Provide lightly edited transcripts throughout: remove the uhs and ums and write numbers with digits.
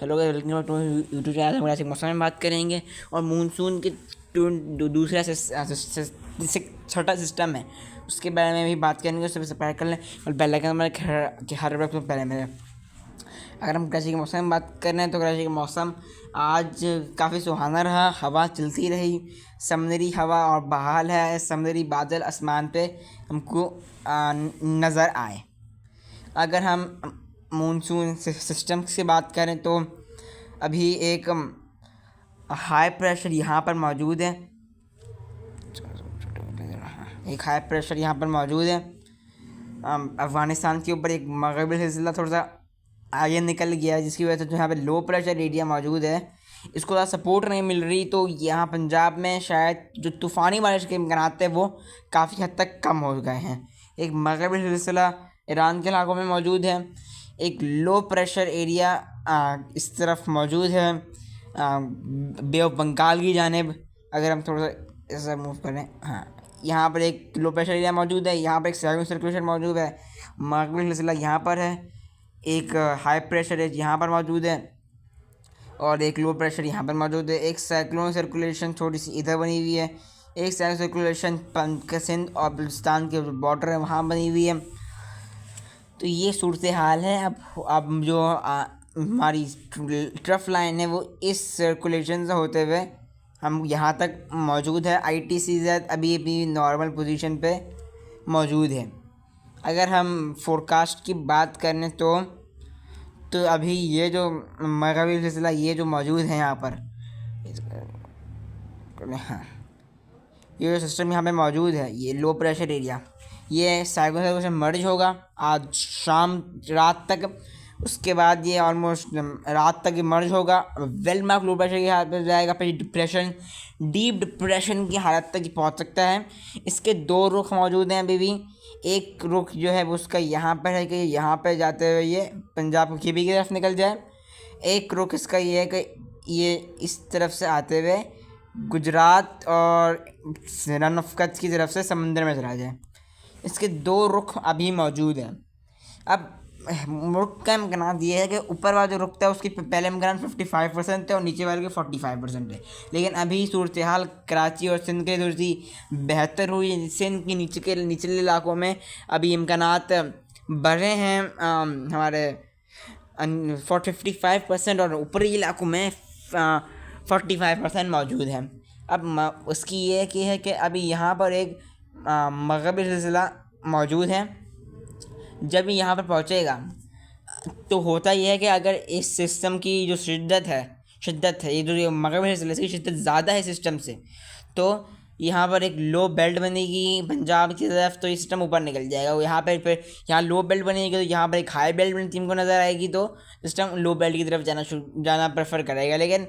Hello guys, welcome back to YouTube channel. हम आज मौसम में बात करेंगे और मानसून के दूसरा से छठा सिस्टम है उसके बारे में भी बात करेंगे। सबसे पहले कर लें और बेल आइकन हमारे हर वक्त तो पहले मेरे। अगर हम कराची के मौसम में बात कर रहे हैं तो कराची का मौसम आज काफ़ी सुहाना रहा। हवा चलती रही, समुद्री हवा और बहाल है। समुद्री बादल आसमान पे हमको नज़र आए। अगर हम मानसून सिस्टम से बात करें तो अभी एक हाई प्रेशर यहाँ पर मौजूद है। एक हाई प्रेशर यहाँ पर मौजूद है। अफ़गानिस्तान के ऊपर एक मगरबी सिलसिला थोड़ा सा आगे निकल गया है, जिसकी वजह से जो यहाँ पे लो प्रेशर एरिया मौजूद है इसको ज़्यादा सपोर्ट नहीं मिल रही। तो यहाँ पंजाब में शायद जो तूफ़ानी बारिश के इम्कान थे वो काफ़ी हद तक कम हो गए हैं। एक मगरबी सिलसिला ईरान के इलाकों में मौजूद है। एक लो प्रेशर एरिया इस तरफ मौजूद है बे ऑफ बंगाल की जानिब। अगर हम थोड़ा सा ऐसा मूव करें, हाँ, यहाँ पर एक लो प्रेशर एरिया मौजूद है। यहाँ पर एक साइक्लोनिक सर्कुलेशन मौजूद है। मगरबी सिलसिला यहाँ पर है। एक हाई प्रेशर एज यहाँ पर मौजूद है और एक लो प्रेशर यहाँ पर मौजूद है। एक साइक्लोनिक सर्कुलेशन थोड़ी सी इधर बनी हुई है। एक साइक्लोनिक सर्कुलेशन सिंध और बलूचिस्तान के बॉर्डर है वहाँ बनी हुई है। तो ये सूरत हाल है। अब जो हमारी ट्रफ लाइन है वो इस सर्कुलेशन से होते हुए हम यहाँ तक मौजूद है। ITCZ अभी नॉर्मल पोजीशन पे मौजूद है। अगर हम फोरकास्ट की बात करें तो अभी ये जो मगरबी सिलसिला ये जो मौजूद है यहाँ पर, हाँ, ये जो सिस्टम यहाँ पे मौजूद है, ये लो प्रेशर एरिया, ये साइक्लोन से मर्ज होगा आज शाम रात तक। उसके बाद ये ऑलमोस्ट रात तक मर्ज होगा, वेल मार्क लो प्रेशर की हालत पर जाएगा। फिर डीप डिप्रेशन की हालत तक पहुंच सकता है। इसके दो रुख मौजूद हैं अभी भी। एक रुख जो है वो उसका यहाँ पर है कि यहाँ पर जाते हुए ये पंजाब की भी तरफ निकल जाए। एक रुख इसका ये है कि ये इस तरफ से आते हुए गुजरात और रन ऑफ कच्छ की तरफ से समंदर में चला जाए। इसके दो रुख अभी मौजूद हैं। अब रुख का इम्कान ये है कि ऊपर वाला जो रुख था उसकी पहले इम्कान 55% थे और नीचे वाले के 45% है। लेकिन अभी सूरत हाल कराची और सिंध के थोड़ी सी बेहतर हुई। सिंध के निचले इलाकों में अभी इम्कानात बढ़े हैं हमारे 55% और ऊपरी इलाकों में 45% मौजूद है। अब उसकी ये कि है कि अभी यहाँ पर एक मगरबी सिलसिला मौजूद है। जब यहाँ पर पहुँचेगा तो होता यह है कि अगर इस सिस्टम की जो शिद्दत है ये जो मगरबी सिलसिले की शिद्दत ज़्यादा है सिस्टम से, तो यहाँ पर एक लो बेल्ट बनेगी पंजाब की तरफ, तो ये सिस्टम ऊपर निकल जाएगा। यहाँ पर फिर यहाँ लो बेल्ट बनेगी तो यहाँ पर एक हाई बेल्ट बनती को नज़र आएगी, तो सिस्टम लो बेल्ट की तरफ जाना प्रेफर करेगा। लेकिन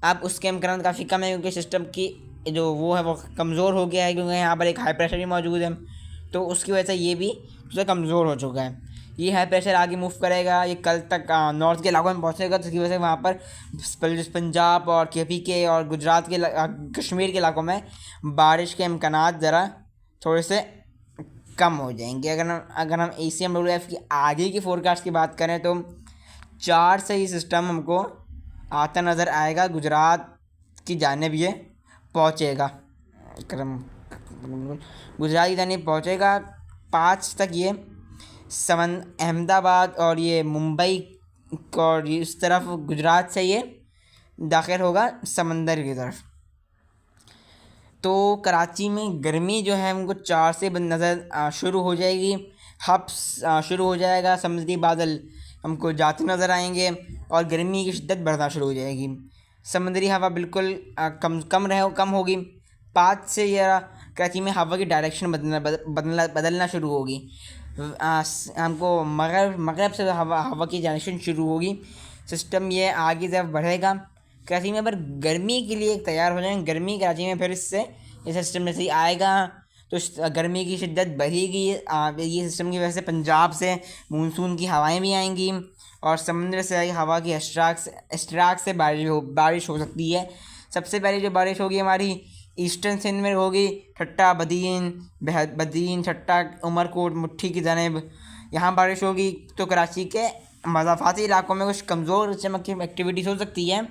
अब उसके इम्कान काफ़ी कम है क्योंकि सिस्टम की जो वो है वो कमज़ोर हो गया है, क्योंकि यहाँ पर एक हाई प्रेशर भी मौजूद है। तो उसकी वजह से ये भी उससे कमज़ोर हो चुका है। ये हाई प्रेशर आगे मूव करेगा, ये कल तक नॉर्थ के इलाकों में पहुँचेगा, जिसकी वजह से वहाँ पर पंजाब और KPK और गुजरात के कश्मीर के इलाकों में बारिश के इम्कानात ज़रा थोड़े से कम हो जाएंगे। अगर हम ACMWF की आगे की फोरकास्ट की बात करें तो 4 से ही सिस्टम हमको आता नज़र आएगा। गुजरात की जानिब ये पहुँचेगा। गुजरात की जानिब पहुँचेगा 5 तक ये अहमदाबाद और ये मुंबई और इस तरफ गुजरात से ये दाखिल होगा समंदर की तरफ। तो कराची में गर्मी जो है उनको 4 से नज़र शुरू हो जाएगी। हब्स शुरू हो जाएगा, समुद्री बादल हमको जाते नज़र आएंगे और गर्मी की शिद्दत बढ़ना शुरू हो जाएगी। समुद्री हवा बिल्कुल कम होगी। 5 से या कराची में हवा की डायरेक्शन बदलना शुरू होगी। हमको मगरब से हवा की डायरेक्शन शुरू होगी। सिस्टम ये आगे जब बढ़ेगा कराची में, पर गर्मी के लिए तैयार हो जाएंगे। गर्मी कराची में फिर इससे ये सिस्टम जैसे ही आएगा तो गर्मी की शिद्दत बढ़ेगी। ये सिस्टम की वजह से पंजाब से मानसून की हवाएं भी आएंगी और समुद्र से आई हवा की इश्तराक से बारिश हो सकती है। सबसे पहले जो बारिश होगी हमारी ईस्टर्न सिंध में होगी। ठट्टा बदीन ठट्टा उमरकोट मुट्ठी की जानिब यहाँ बारिश होगी। तो कराची के मज़ाफ़ाती इलाकों में कुछ कमज़ोर चमक की एक्टिविटीज़ हो सकती है,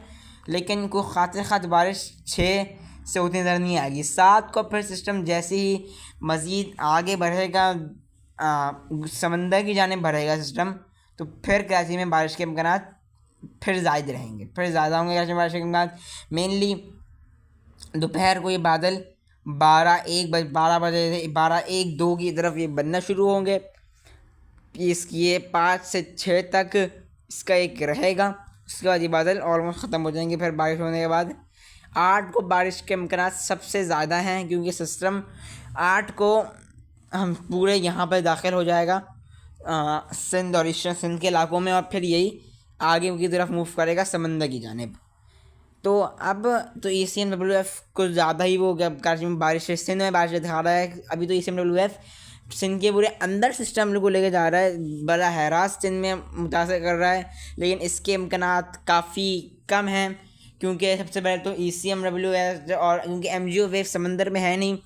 लेकिन कोई ख़ातिर बारिश 6 से उतनी नज़र नहीं आएगी। 7 को फिर सिस्टम जैसे ही मज़ीद आगे बढ़ेगा, समंदर की जानिब बढ़ेगा सिस्टम, तो फिर कराची में बारिश के इम्कानात फिर ज़ायद रहेंगे, फिर ज़्यादा होंगे कराची में बारिश के इम्कानात। मेनली दोपहर को ये बादल 12-1 की तरफ ये बनना शुरू होंगे। ये 5 से 6 तक इसका एक रहेगा, उसके बाद ये बादल ऑलमोस्ट ख़त्म हो जाएंगे। फिर बारिश होने के बाद 8 को बारिश के इम्कानात सबसे ज़्यादा हैं, क्योंकि सिस्टम 8 को हम पूरे यहाँ पर दाखिल हो जाएगा सिंध और ईस्टर्न सिंध के इलाकों में, और फिर यही आगे की तरफ मूव करेगा समंदर की जानिब। तो अब तो ECMWF कुछ ज़्यादा ही वो कराची में बारिश, सिंध में बारिश दिखा रहा है। अभी तो ECMWF सिंध के पूरे अंदर सिस्टम को लेके जा रहा है, बड़ा हैरास सिंध में मुतासर कर रहा है, लेकिन इसके इम्कानात काफ़ी कम हैं, क्योंकि सबसे पहले तो ECMWF और क्योंकि MGO वेव समंदर में है नहीं,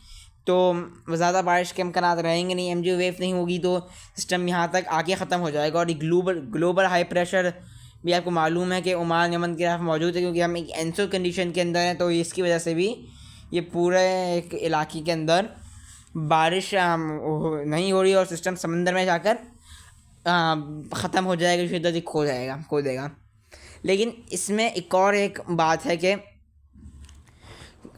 तो ज़्यादा बारिश के इम्कानात रहेंगे नहीं। MGO वेव नहीं होगी तो सिस्टम यहाँ तक आके ख़त्म हो जाएगा। और ग्लोबल हाई प्रेशर भी आपको मालूम है कि ओमान यमन की तरफ मौजूद है, क्योंकि हम एक एनसो कंडीशन के अंदर हैं, तो इसकी वजह से भी ये पूरे एक इलाके के अंदर बारिश नहीं हो रही और सिस्टम समंदर में जाकर ख़त्म हो जाएगा, शिद्दत खो देगा। लेकिन इसमें एक और एक बात है कि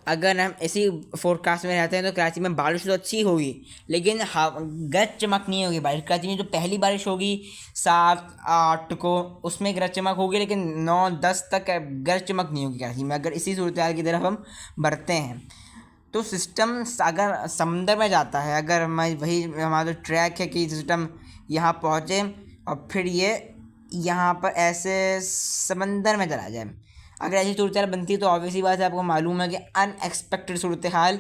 अगर हम इसी फोरकास्ट में रहते हैं तो कराची में बारिश तो अच्छी होगी, लेकिन गरज चमक नहीं होगी। बारिश कराची में जो पहली बारिश होगी 7-8 को, उसमें गरज चमक होगी, लेकिन 9-10 तक गरज चमक नहीं होगी कराची में। अगर इसी सूरत हाल की तरफ हम बढ़ते हैं तो सिस्टम अगर समंदर में जाता है, अगर वही हमारा जो ट्रैक है कि सिस्टम यहाँ पहुँचे और फिर ये यहाँ पर ऐसे समंदर में चला जाए, अगर ऐसी सूरत हाल बनती है तो ऑब्वियसली बात है, आपको मालूम है कि अनएक्सपेक्टेड सूरत हाल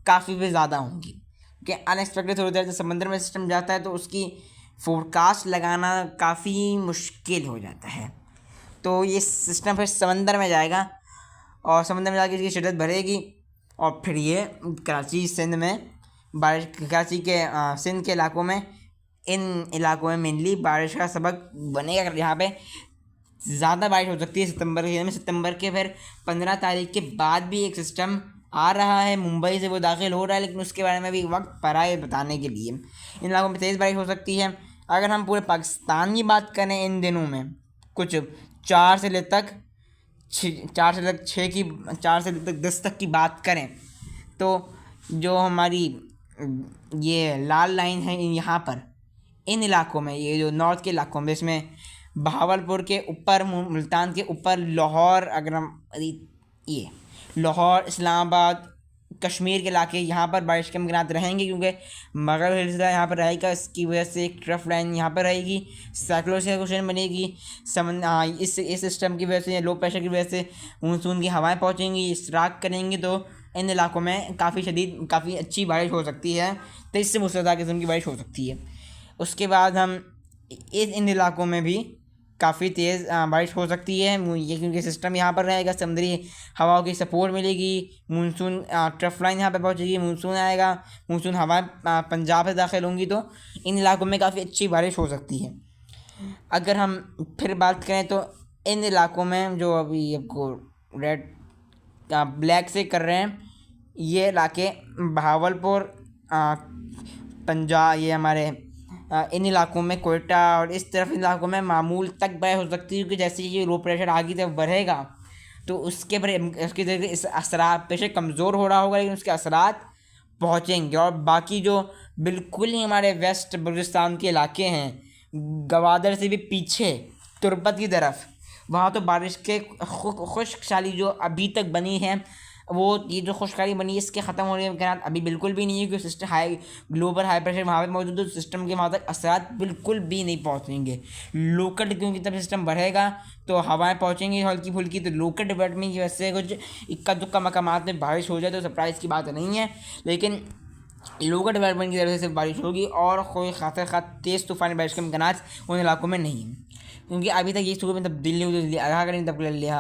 काफ़ी भी ज़्यादा होंगी। कि अनएक्सपेक्टेड सूरत हाल जब समंदर में सिस्टम जाता है तो उसकी फोरकास्ट लगाना काफ़ी मुश्किल हो जाता है। तो ये सिस्टम फिर समंदर में जाएगा और समंदर में जाकर इसकी शिद्दत बढ़ेगी, और फिर ये कराची सिंध में बारिश, कराची के सिंध के इलाकों में, इन इलाकों में मेनली बारिश का सबक बनेगा। यहाँ पे ज़्यादा बारिश हो सकती है सितंबर के फिर 15 तारीख के बाद भी एक सिस्टम आ रहा है, मुंबई से वो दाखिल हो रहा है, लेकिन उसके बारे में भी वक्त पड़ा है बताने के लिए। इन इलाकों में तेज़ बारिश हो सकती है। अगर हम पूरे पाकिस्तान की बात करें इन दिनों में, कुछ 4 से ले तक 10 तक की बात करें, तो जो हमारी ये लाल लाइन है यहाँ पर इन इलाकों में, ये जो नॉर्थ के इलाकों में, इसमें बहावलपुर के ऊपर, मुल्तान के ऊपर, लाहौर, अगर हम ये लाहौर, इस्लामाबाद, कश्मीर के इलाके, यहाँ पर बारिश के इम्कानात रहेंगे, क्योंकि मगरब हिल्सा यहाँ पर रहेगा। इसकी वजह से एक ट्रफ लाइन यहाँ पर रहेगी, साइक्लोन बनेगी। इस सिस्टम की वजह से, लो प्रेशर की वजह से मानसून की हवाएं पहुँचेंगी, इश्तराक करेंगी, तो इन इलाकों में काफ़ी अच्छी बारिश हो सकती है। तो इससे मूसलाधार किस्म की बारिश हो सकती है। उसके बाद हम इन इलाकों में भी काफ़ी तेज़ बारिश हो सकती है, ये क्योंकि सिस्टम यहाँ पर रहेगा, समुद्री हवाओं की सपोर्ट मिलेगी, मानसून ट्रफ लाइन यहाँ पर पहुँचेगी, मानसून आएगा, मानसून हवाएं पंजाब से दाखिल होंगी, तो इन इलाकों में काफ़ी अच्छी बारिश हो सकती है। अगर हम फिर बात करें तो इन इलाकों में जो अभी आपको ब्लैक से कर रहे हैं, ये इलाके बहावलपुर, पंजाब, ये हमारे इन इलाकों में कोयटा और इस तरफ इलाकों में मामूल तक बारिश हो सकती है, क्योंकि जैसे ये लो प्रेशर आगे तरफ बढ़ेगा तो उसके जरिए इस असरात, प्रेशर कमज़ोर हो रहा होगा लेकिन उसके असरात पहुँचेंगे। और बाकी जो बिल्कुल ही हमारे वेस्ट बलूचिस्तान के इलाके हैं, गवादर से भी पीछे तुर्बत की तरफ, वहाँ तो बारिश के खुश्कशाली जो अभी तक बनी है, वो ये जो खुशहाली बनी है, इसके ख़त्म होने के इम्कान अभी बिल्कुल भी नहीं है, क्योंकि सिस्टम ग्लोबल हाई प्रेशर वहाँ पर मौजूद है, तो सिस्टम के वहाँ तक असरात बिल्कुल भी नहीं पहुँचेंगे। लोकल, क्योंकि तब सिस्टम बढ़ेगा तो हवाएं पहुँचेंगी हल्की फुल्की, तो लोकल डेवलपमेंट की वजह से कुछ इक्का दुक्का मकामात में बारिश हो जाए तो सरप्राइज़ की बात नहीं है, लेकिन लोकल डेवलपमेंट की वजह से बारिश होगी और कोई खासा तेज़ तूफ़ानी बारिश के इम्कान उन इलाकों में नहीं है। क्योंकि अभी तक ये सूबे में तब्दीली हुई, आगाह करें तब लिहाज